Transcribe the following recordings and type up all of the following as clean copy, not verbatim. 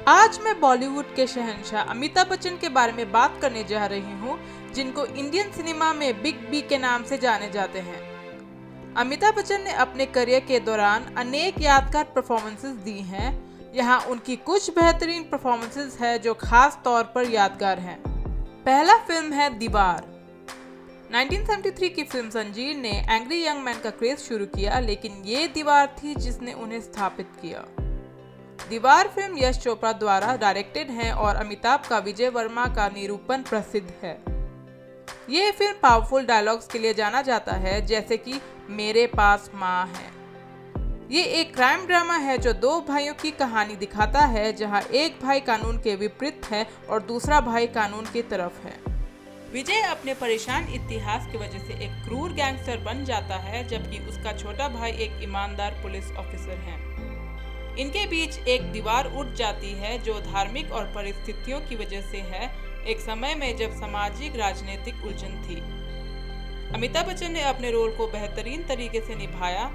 आज मैं बॉलीवुड के शहंशाह अमिताभ बच्चन के बारे में बात करने जा रही हूँ, जिनको इंडियन सिनेमा में बिग बी के नाम से जाने जाते हैं। अमिताभ बच्चन ने अपने करियर के दौरान अनेक यादगार परफॉर्मेंसेस दी हैं। यहाँ उनकी कुछ बेहतरीन परफॉर्मेंसेस हैं जो खास तौर पर यादगार हैं। पहला फिल्म है दीवार। 1973 की फिल्म जंजीर ने एंग्री यंग मैन का क्रेज शुरू किया, लेकिन ये दीवार थी जिसने उन्हें स्थापित किया। दीवार फिल्म यश चोपड़ा द्वारा डायरेक्टेड है और अमिताभ का विजय वर्मा का निरूपण प्रसिद्ध है। ये फिल्म पावरफुल डायलॉग्स के लिए जाना जाता है, जैसे कि मेरे पास माँ है। ये एक क्राइम ड्रामा है जो दो भाइयों की कहानी दिखाता है, जहां एक भाई कानून के विपरीत है और दूसरा भाई कानून की तरफ है। विजय अपने परेशान इतिहास की वजह से एक क्रूर गैंगस्टर बन जाता है, जबकि उसका छोटा भाई एक ईमानदार पुलिस ऑफिसर है। इनके बीच एक दीवार उठ जाती है जो धार्मिक और परिस्थितियों की वजह से है, एक समय में जब सामाजिक राजनीतिक उलझन थी। अमिताभ बच्चन ने अपने रोल को बेहतरीन तरीके से निभाया।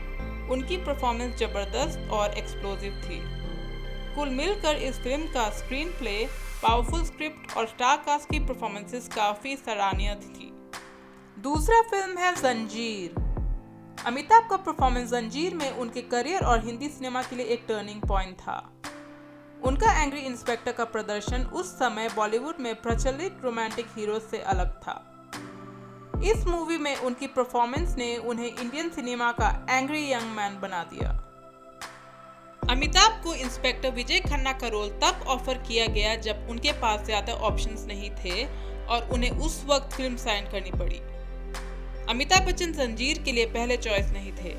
उनकी परफॉर्मेंस जबरदस्त और एक्सप्लोसिव थी। कुल मिलकर इस फिल्म का स्क्रीन प्ले, पावरफुल स्क्रिप्ट और स्टार कास्ट की परफॉर्मेंसेस काफी सराहनीय थी। दूसरा फिल्म है जंजीर। अमिताभ का परफॉर्मेंस जंजीर में उनके करियर और हिंदी सिनेमा के लिए एक टर्निंग पॉइंट था। उनका एंग्री इंस्पेक्टर का प्रदर्शन उस समय बॉलीवुड में प्रचलित रोमांटिक हीरो से अलग था। इस मूवी में उनकी परफॉर्मेंस ने उन्हें इंडियन सिनेमा का एंग्री यंग मैन बना दिया। अमिताभ को इंस्पेक्टर विजय खन्ना का रोल तब ऑफर किया गया जब उनके पास ज्यादा ऑप्शंस नहीं थे और उन्हें उस वक्त फिल्म साइन करनी पड़ी। अमिताभ बच्चन जंजीर के लिए पहले चॉइस नहीं थे।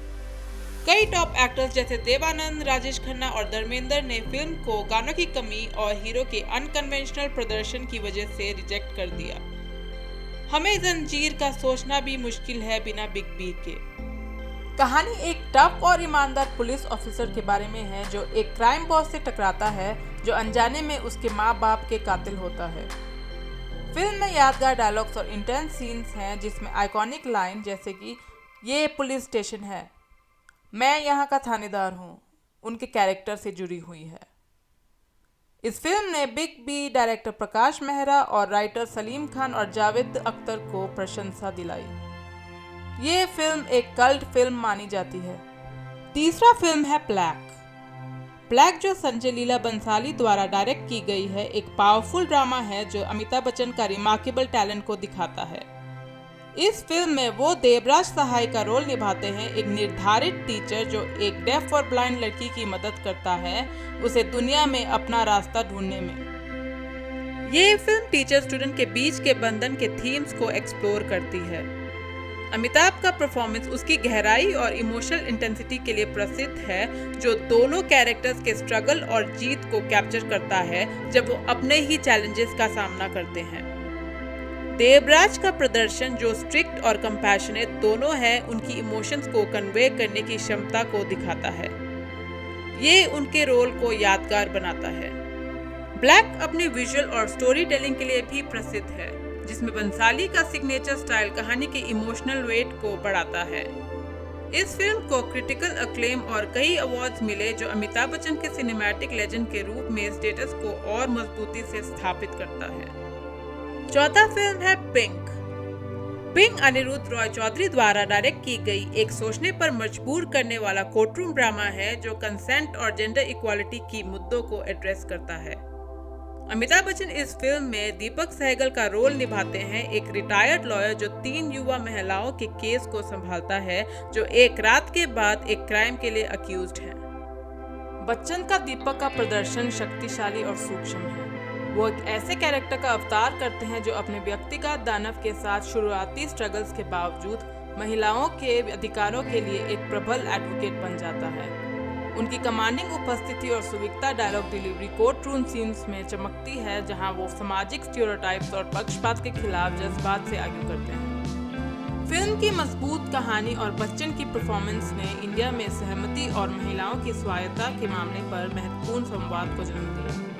कई टॉप एक्टर्स जैसे देवानंद, राजेश खन्ना और धर्मेंद्र ने फिल्म को गानों की कमी और हीरो के अनकन्वेंशनल प्रदर्शन की वजह से रिजेक्ट कर दिया। हमें जंजीर का सोचना भी मुश्किल है बिना बिग बी के। कहानी एक टफ और ईमानदार पुलिस ऑफिसर के बारे में है जो एक क्राइम बॉस से टकराता है, जो अनजाने में उसके माँ बाप के कातिल होता है। फिल्म में यादगार डायलॉग्स और इंटेंस सीन्स हैं, जिसमें आइकॉनिक लाइन जैसे कि ये पुलिस स्टेशन है, मैं यहाँ का थानेदार हूँ, उनके कैरेक्टर से जुड़ी हुई है। इस फिल्म ने big B, director Prakash Mehra और राइटर सलीम खान और जावेद अख्तर को प्रशंसा दिलाई। ये फिल्म एक कल्ट फिल्म मानी जाती है। तीसरा फिल्म है ब्लैक, जो संजय लीला बंसाली द्वारा डायरेक्ट की गई है, एक पावरफुल ड्रामा है जो अमिताभ बच्चन का रिमार्केबल टैलेंट को दिखाता है। इस फिल्म में वो देवराज सहाय का रोल निभाते हैं, एक निर्धारित टीचर जो एक डेफ और ब्लाइंड लड़की की मदद करता है उसे दुनिया में अपना रास्ता ढूंढने में। ये फिल्म टीचर स्टूडेंट के बीच के बंधन के थीम्स को एक्सप्लोर करती है। अमिताभ का परफॉर्मेंस उसकी गहराई और इमोशनल इंटेंसिटी के लिए प्रसिद्ध है, जो दोनों कैरेक्टर्स के स्ट्रगल और जीत को कैप्चर करता है जब वो अपने ही चैलेंजेस का सामना करते हैं। देवराज का प्रदर्शन, जो स्ट्रिक्ट और कंपैशनेट दोनों है, उनकी इमोशंस को कन्वे करने की क्षमता को दिखाता है। ये उनके रोल को यादगार बनाता है। ब्लैक अपने विजुअल और स्टोरी टेलिंग के लिए भी प्रसिद्ध है, जिसमें बंसाली का सिग्नेचर स्टाइल कहानी के इमोशनल वेट को बढ़ाता है। इस फिल्म को क्रिटिकल अक्लेम और कई अवार्ड्स मिले, जो अमिताभ बच्चन के सिनेमैटिक लेजेंड के रूप में स्टेटस को और मजबूती से स्थापित करता है। चौथा फिल्म है पिंक अनिरुद्ध रॉय चौधरी द्वारा डायरेक्ट की गई एक सोचने पर मजबूर करने वाला कोर्टरूम ड्रामा है, जो कंसेंट और जेंडर इक्वालिटी की मुद्दों को एड्रेस करता है। अमिताभ बच्चन इस फिल्म में दीपक सहगल का रोल निभाते हैं, एक रिटायर्ड लॉयर जो 3 युवा महिलाओं के केस को संभालता है, जो एक रात के बाद एक क्राइम के लिए अक्यूज्ड हैं। बच्चन का दीपक का प्रदर्शन शक्तिशाली और सूक्ष्म है। वो एक ऐसे कैरेक्टर का अवतार करते हैं जो अपने व्यक्तिगत दानव के साथ शुरुआती स्ट्रगल्स के बावजूद महिलाओं के अधिकारों के लिए एक प्रबल एडवोकेट बन जाता है। उनकी कमांडिंग उपस्थिति और सुविकता dialogue delivery court room scenes में चमकती है, जहां वो सामाजिक स्टीरियोटाइप्स और पक्षपात के खिलाफ जज्बात से आगे करते हैं। फिल्म की मजबूत कहानी और बच्चन की परफॉर्मेंस ने इंडिया में सहमति और महिलाओं की स्वायत्ता के मामले पर महत्वपूर्ण संवाद को जन्म दिया।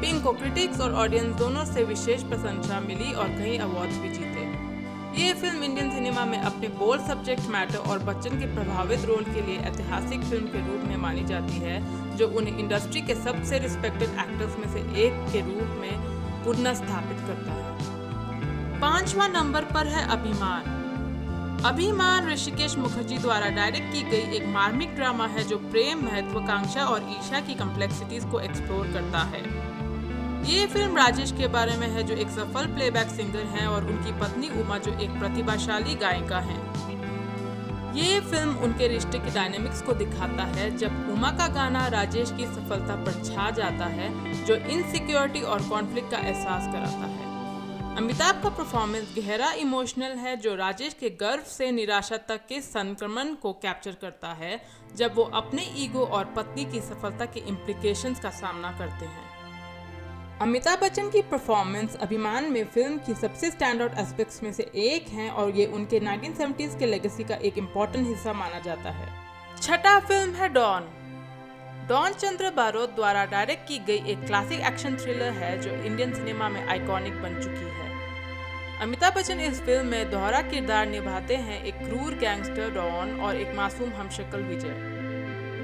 पिंक को क्रिटिक्स और ऑडियंस दोनों से विशेष प्रशंसा मिली और कई अवार्ड्स भी जीते। ये फिल्म इंडियन सिनेमा में अपने बोल्ड सब्जेक्ट मैटर और बच्चन के प्रभावित रोल के लिए ऐतिहासिक फिल्म के रूप में मानी जाती है, जो उन्हें इंडस्ट्री के सबसे रिस्पेक्टेड एक्टर्स में से एक के रूप में पुनः स्थापित करता है। 5वां नंबर पर है अभिमान। अभिमान ऋषिकेश मुखर्जी द्वारा डायरेक्ट की गई एक मार्मिक ड्रामा है जो प्रेम, महत्वाकांक्षा और ईर्ष्या की कॉम्प्लेक्सिटीज को एक्सप्लोर करता है। ये फिल्म राजेश के बारे में है, जो एक सफल प्लेबैक सिंगर हैं, और उनकी पत्नी उमा, जो एक प्रतिभाशाली गायिका हैं। ये फिल्म उनके रिश्ते की डायनेमिक्स को दिखाता है, जब उमा का गाना राजेश की सफलता पर छा जाता है, जो इनसिक्योरिटी और कॉन्फ्लिक्ट का एहसास कराता है। अमिताभ का परफॉर्मेंस गहरा इमोशनल है, जो राजेश के गर्व से निराशा तक के संक्रमण को कैप्चर करता है, जब वो अपने ईगो और पत्नी की सफलता के इम्प्लीकेशंस का सामना करते हैं। अमिताभ बच्चन की परफॉर्मेंस अभिमान में फिल्म की सबसे स्टैंड आउट एस्पेक्ट्स में से एक है, और ये उनके 1970s के लेगेसी का एक इम्पॉर्टेंट हिस्सा माना जाता है। छठा फिल्म है डॉन। डॉन चंद्र बारोट द्वारा डायरेक्ट की गई एक क्लासिक एक्शन थ्रिलर है, जो इंडियन सिनेमा में आइकॉनिक बन चुकी है। अमिताभ बच्चन इस फिल्म में दोहरा किरदार निभाते हैं, एक क्रूर गैंगस्टर डॉन और एक मासूम हमशक्ल विजय।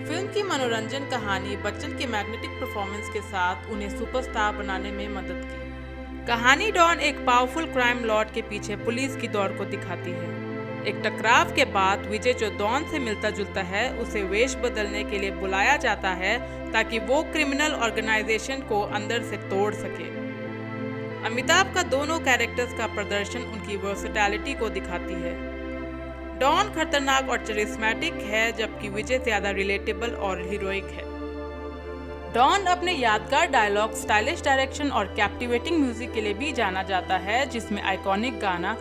फिल्म की मनोरंजन कहानी बच्चन के मैग्नेटिक परफॉर्मेंस के साथ उन्हें सुपरस्टार बनाने में मदद की। कहानी डॉन एक पावरफुल क्राइम लॉर्ड के पीछे पुलिस की दौड़ को दिखाती है। एक टकराव के बाद विजय, जो डॉन से मिलता जुलता है, उसे वेश बदलने के लिए बुलाया जाता है ताकि वो क्रिमिनल ऑर्गेनाइजेशन को अंदर से तोड़ सके। अमिताभ का दोनों कैरेक्टर्स का प्रदर्शन उनकी वर्सेटैलिटी को दिखाती है। डॉन खतरनाक और चरिस्मेटिक है, जबकि विजय ज्यादा रिलेटेबल और हीरोइक है। डॉन अपने यादगार डायलॉग, स्टाइलिश डायरेक्शन और कैप्टिवेटिंग म्यूजिक के लिए भी जाना जाता है, जिसमें आइकॉनिक गाना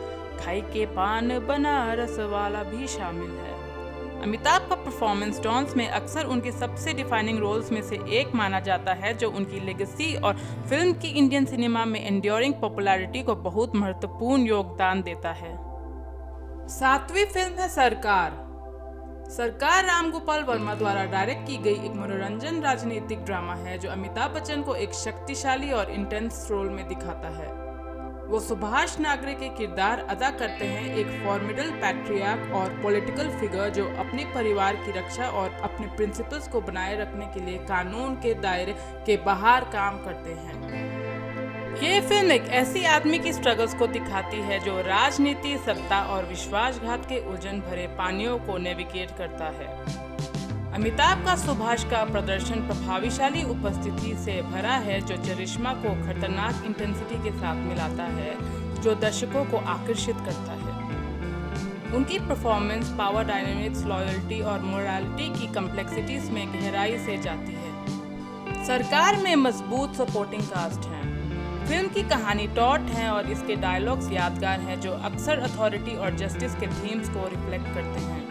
खाई के पान बनारस वाला भी शामिल है। अमिताभ का परफॉर्मेंस डॉन्स में अक्सर उनके सबसे डिफाइनिंग रोल्स में से एक माना जाता है, जो उनकी लेगेसी और फिल्म की इंडियन सिनेमा में एंड्योरिंग पॉपुलैरिटी को बहुत महत्वपूर्ण योगदान देता है। 7वीं फिल्म है सरकार। सरकार राम गोपाल वर्मा द्वारा डायरेक्ट की गई एक मनोरंजन राजनीतिक ड्रामा है, जो अमिताभ बच्चन को एक शक्तिशाली और इंटेंस रोल में दिखाता है। वो सुभाष नागरे के किरदार अदा करते हैं, एक फॉर्मिडल पैट्रियार्क और पॉलिटिकल फिगर जो अपने परिवार की रक्षा और अपने प्रिंसिपल्स को बनाए रखने के लिए कानून के दायरे के बाहर काम करते हैं। ये फिल्म एक ऐसी आदमी की स्ट्रगल्स को दिखाती है, जो राजनीति, सत्ता और विश्वासघात के उलझन भरे पानियों को नेविगेट करता है। अमिताभ का सुभाष का प्रदर्शन प्रभावशाली उपस्थिति से भरा है, जो चरिश्मा को खतरनाक इंटेंसिटी के साथ मिलाता है, जो दर्शकों को आकर्षित करता है। उनकी परफॉर्मेंस पावर डायनेमिक्स, लॉयल्टी और मोरालिटी की कॉम्प्लेक्सिटीज में गहराई से जाती है। सरकार में मजबूत सपोर्टिंग कास्ट है। फिल्म की कहानी टॉट है और इसके डायलॉग्स यादगार हैं, जो अक्सर अथॉरिटी और जस्टिस के थीम्स को रिफ्लेक्ट करते हैं।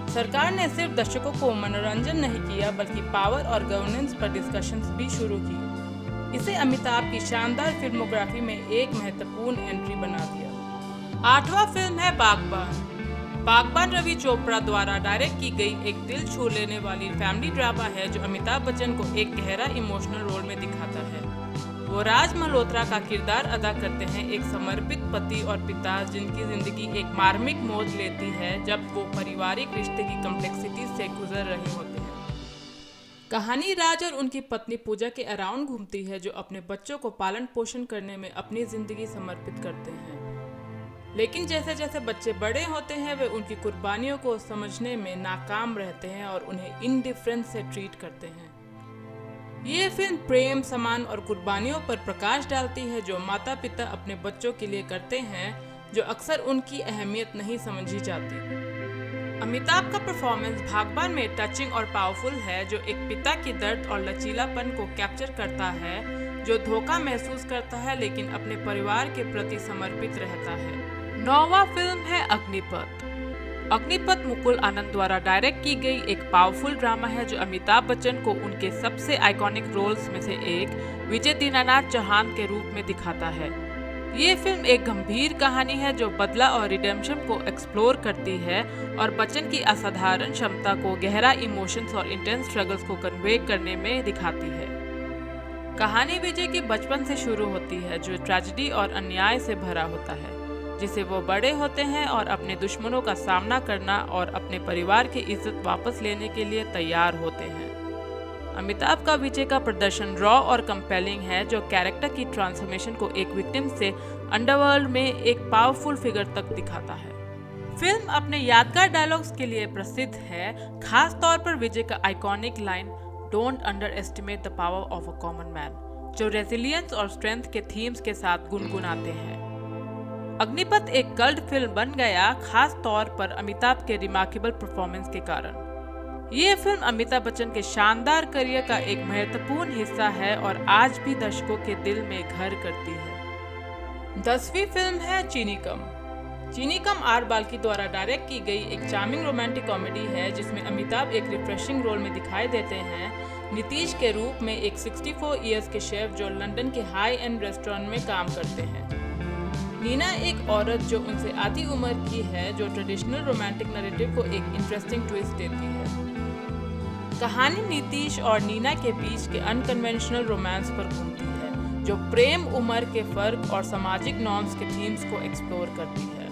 सरकार ने सिर्फ दर्शकों को मनोरंजन नहीं किया, बल्कि पावर और गवर्नेंस पर डिस्कशंस भी शुरू की। इसे अमिताभ की शानदार फिल्मोग्राफी में एक महत्वपूर्ण एंट्री बना दिया। 8वां फिल्म है बागबान। बागबान रवि चोपड़ा द्वारा डायरेक्ट की गई एक दिल छू लेने वाली फैमिली ड्रामा है, जो अमिताभ बच्चन को एक गहरा इमोशनल रोल में दिखाता है। वो राज मल्होत्रा का किरदार अदा करते हैं, एक समर्पित पति और पिता जिनकी जिंदगी एक मार्मिक मोड़ लेती है जब वो पारिवारिक रिश्ते की कॉम्प्लेक्सिटी से गुजर रहे होते हैं। कहानी राज और उनकी पत्नी पूजा के अराउंड घूमती है, जो अपने बच्चों को पालन पोषण करने में अपनी जिंदगी समर्पित करते हैं। लेकिन जैसे जैसे बच्चे बड़े होते हैं, वे उनकी कुर्बानियों को समझने में नाकाम रहते हैं और उन्हें इनडिफरेंस से ट्रीट करते हैं। ये फिल्म प्रेम, सम्मान और कुर्बानियों पर प्रकाश डालती है, जो माता पिता अपने बच्चों के लिए करते हैं, जो अक्सर उनकी अहमियत नहीं समझी जाती। अमिताभ का परफॉर्मेंस बागबान में टचिंग और पावरफुल है, जो एक पिता की दर्द और लचीलापन को कैप्चर करता है, जो धोखा महसूस करता है लेकिन अपने परिवार के प्रति समर्पित रहता है। 9वां फिल्म है अग्निपथ। अग्निपथ मुकुल आनंद द्वारा डायरेक्ट की गई एक पावरफुल ड्रामा है, जो अमिताभ बच्चन को उनके सबसे आइकॉनिक रोल्स में से एक विजय दीनानाथ चौहान के रूप में दिखाता है। ये फिल्म एक गंभीर कहानी है, जो बदला और रिडेम्पशन को एक्सप्लोर करती है और बच्चन की असाधारण क्षमता को गहरा इमोशंस और इंटेंस स्ट्रगल्स को कन्वे करने में दिखाती है। कहानी विजय के बचपन से शुरू होती है, जो ट्रेजेडी और अन्याय से भरा होता है। जिसे वो बड़े होते हैं और अपने दुश्मनों का सामना करना और अपने परिवार की इज्जत वापस लेने के लिए तैयार होते हैं। अमिताभ का विजय का प्रदर्शन रॉ और कंपेलिंग है, जो कैरेक्टर की ट्रांसफॉर्मेशन को एक विक्टिम से अंडरवर्ल्ड में एक पावरफुल फिगर तक दिखाता है। फिल्म अपने यादगार डायलॉग्स के लिए प्रसिद्ध है, खास तौर पर विजय का iconic line "don't under estimate the power of a common man", जो रेजिलियंस और स्ट्रेंथ के थीम्स के साथ गुनगुनाते हैं। अग्निपथ एक कल्ट फिल्म बन गया, खास तौर पर अमिताभ के रिमार्केबल परफॉर्मेंस के कारण। ये फिल्म अमिताभ बच्चन के शानदार करियर का एक महत्वपूर्ण हिस्सा है और आज भी दर्शकों के दिल में घर करती है। 10वीं फिल्म है चीनी कम। चीनी कम आर बाल्की द्वारा डायरेक्ट की गई एक चार्मिंग रोमांटिक कॉमेडी है, जिसमें अमिताभ एक रिफ्रेशिंग रोल में दिखाई देते हैं, नीतीश के रूप में एक 64 इयर्स के शेफ जो लंदन के हाई एंड रेस्टोरेंट में काम करते हैं। नीना एक औरत जो उनसे आधी उम्र की है, जो ट्रेडिशनल रोमांटिक नैरेटिव को एक इंटरेस्टिंग ट्विस्ट देती है। कहानी नीतीश और नीना के बीच के अनकन्वेंशनल रोमांस पर घूमती है, जो प्रेम, उम्र के फर्क और सामाजिक नॉर्म्स के थीम्स को एक्सप्लोर करती है।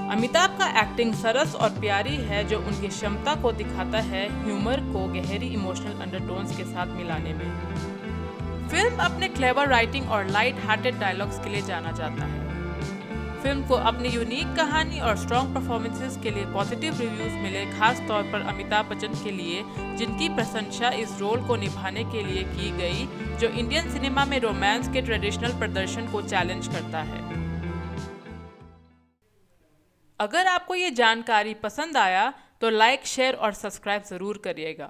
अमिताभ का एक्टिंग सरस और प्यारी है, जो उनकी क्षमता को दिखाता है ह्यूमर को गहरी इमोशनल अंडरटोन्स के साथ मिलाने में। फिल्म अपने क्लेवर राइटिंग और लाइट हार्टेड डायलॉग्स के लिए जाना जाता है। फिल्म को अपनी यूनिक कहानी और स्ट्रॉन्ग परफॉर्मेंसेस के लिए पॉजिटिव रिव्यूज मिले, खास तौर पर अमिताभ बच्चन के लिए, जिनकी प्रशंसा इस रोल को निभाने के लिए की गई, जो इंडियन सिनेमा में रोमांस के ट्रेडिशनल प्रदर्शन को चैलेंज करता है। अगर आपको ये जानकारी पसंद आया तो लाइक, शेयर और सब्सक्राइब जरूर करिएगा।